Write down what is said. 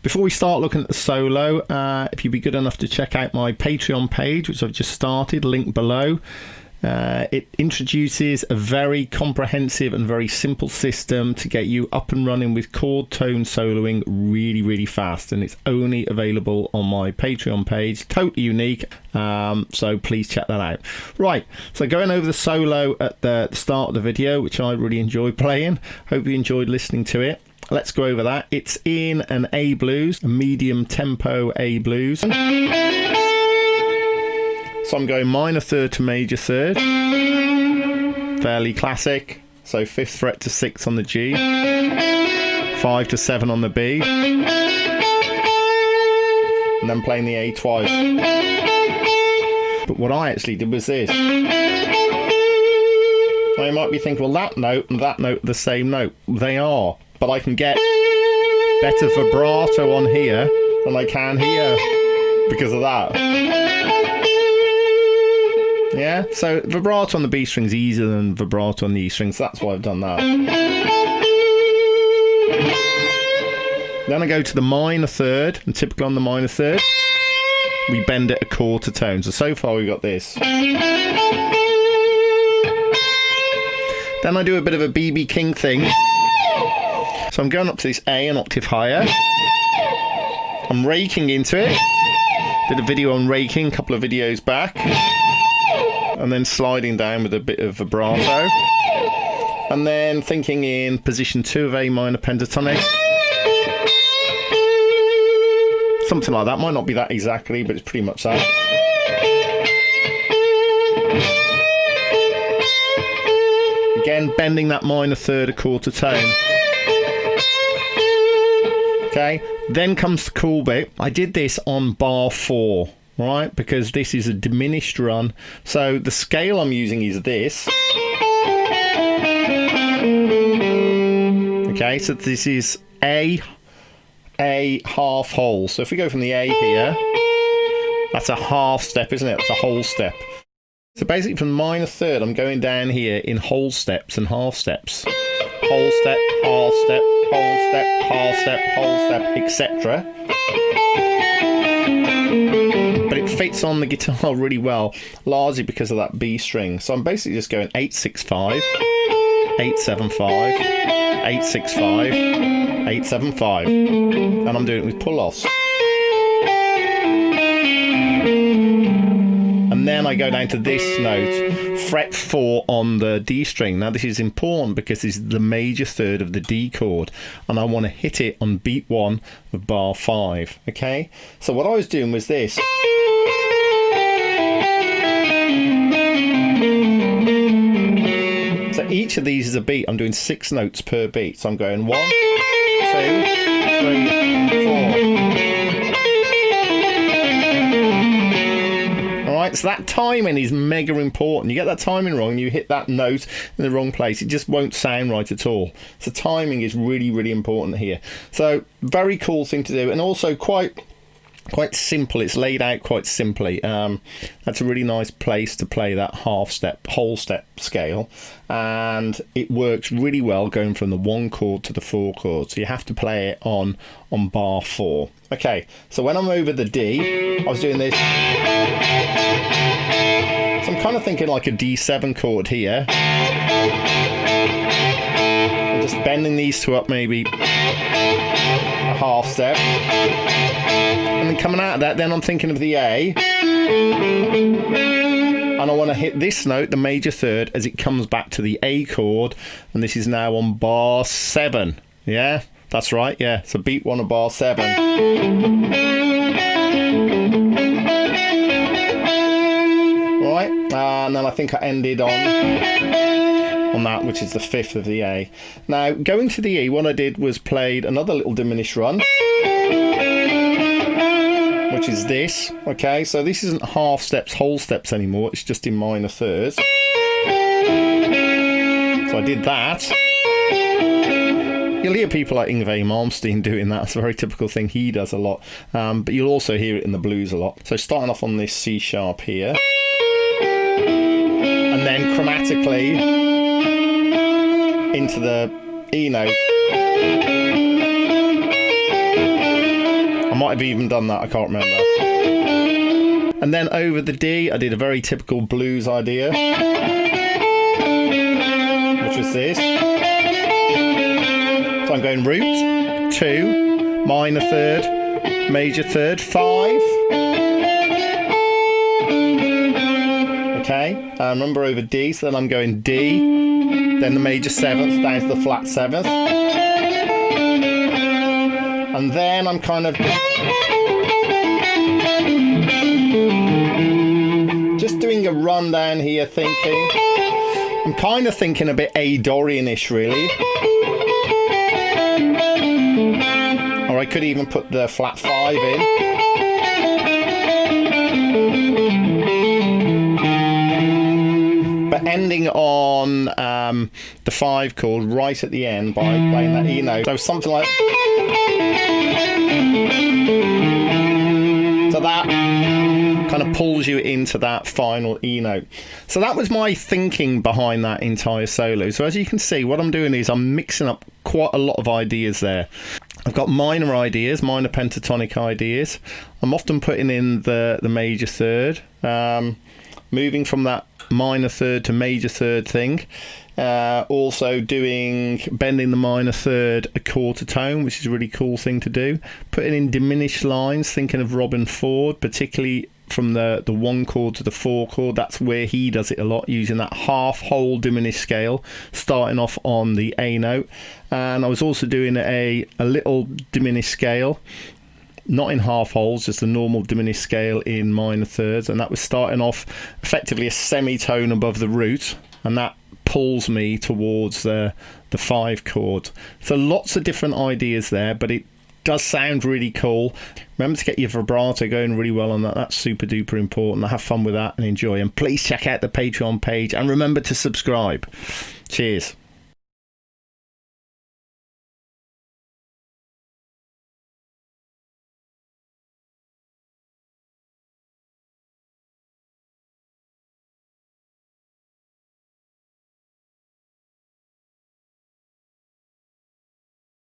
Before we start looking at the solo, if you'd be good enough to check out my Patreon page, which I've just started, link below. It introduces a very comprehensive and very simple system to get you up and running with chord tone soloing really fast, and it's only available on my Patreon page, totally unique, so please check that out. Right, so going over the solo at the start of the video, which I really enjoyed playing, hope you enjoyed listening to it. Let's go over that. It's in an A blues, a medium tempo A blues. So I'm going minor third to major third. Fairly classic. So 5th fret to 6th on the G. 5 to 7 on the B. And then playing the A twice. But what I actually did was this. Now you might be thinking, well, that note and that note are the same note. They are. But I can get better vibrato on here than I can here because of that. Yeah, so vibrato on the B string is easier than vibrato on the E strings. So that's why I've done that. Then I go to the minor third, and typically on the minor third, we bend it a quarter tone. So far we've got this. Then I do a bit of a BB King thing. So I'm going up to this A an octave higher. I'm raking into it. Did a video on raking a couple of videos back. And then sliding down with a bit of vibrato. And then thinking in position 2 of A minor pentatonic. Something like that. Might not be that exactly, but it's pretty much that. Again, bending that minor third a quarter tone. Okay, then comes the cool bit. I did this on bar 4, right? Because this is a diminished run. So the scale I'm using is this. Okay, so this is A half whole. So if we go from the A here, that's a half step, isn't it? That's a whole step. So basically from minor third, I'm going down here in whole steps and half steps. Whole step, half step, whole step, half step, whole step, etc. But it fits on the guitar really well, largely because of that B string. So I'm basically just going 8-6-5, 8-7-5, 8-6-5, 8-7-5, and I'm doing it with pull-offs. And then I go down to this note, fret 4 on the D string. Now this is important because this is the major third of the D chord, and I want to hit it on beat 1 of bar 5. Okay, so what I was doing was this. So each of these is a beat. I'm doing 6 notes per beat. So I'm going 1, 2, 3, 4. Alright, so that timing is mega important. You get that timing wrong, you hit that note in the wrong place, it just won't sound right at all. So timing is really important here. So very cool thing to do, and also quite simple. It's laid out quite simply. That's a really nice place to play that half step, whole step scale, and it works really well going from the 1 chord to the 4 chord. So you have to play it on bar 4. Okay, so when I'm over the D, I was doing this. So I'm kind of thinking like a D7 chord here. I'm just bending these two up maybe a half step. And then coming out of that, then I'm thinking of the A. And I want to hit this note, the major third, as it comes back to the A chord. And this is now on bar 7. Yeah, that's right, yeah. So beat 1 of bar 7. Right, and then I think I ended on that, which is the 5th of the A. Now, going to the E, what I did was played another little diminished run, which is this. Okay, so this isn't half steps, whole steps anymore, it's just in minor thirds. So I did that. You'll hear people like Yngwie Malmsteen doing that. It's a very typical thing he does a lot, but you'll also hear it in the blues a lot. So starting off on this C sharp here, and then chromatically into the E note. I might have even done that, I can't remember. And then over the D, I did a very typical blues idea, which was this. So I'm going root, 2, minor third, major third, 5. Okay, remember over D, so then I'm going D, then the major 7th down to the flat 7th. And then I'm kind of just doing a rundown here, thinking. I'm kind of thinking a bit A Dorian-ish, really. Or I could even put the flat 5 in. But ending on the 5 chord right at the end by playing that E note. So something like... So that kind of pulls you into that final E note. So that was my thinking behind that entire solo. So as you can see, what I'm doing is I'm mixing up quite a lot of ideas there. I've got minor ideas, minor pentatonic ideas. I'm often putting in the major third, moving from that minor third to major third thing. Also bending the minor third a quarter tone, which is a really cool thing to do. Putting in diminished lines, thinking of Robben Ford, particularly from the 1 chord to the 4 chord. That's where he does it a lot, using that half whole diminished scale, starting off on the A note. And I was also doing a little diminished scale, not in half holes, just a normal diminished scale in minor thirds, and that was starting off effectively a semitone above the root, and that pulls me towards the 5 chord. So lots of different ideas there, but it does sound really cool. Remember to get your vibrato going really well on that. That's super duper important. Have fun with that and enjoy. And please check out the Patreon page and remember to subscribe. Cheers.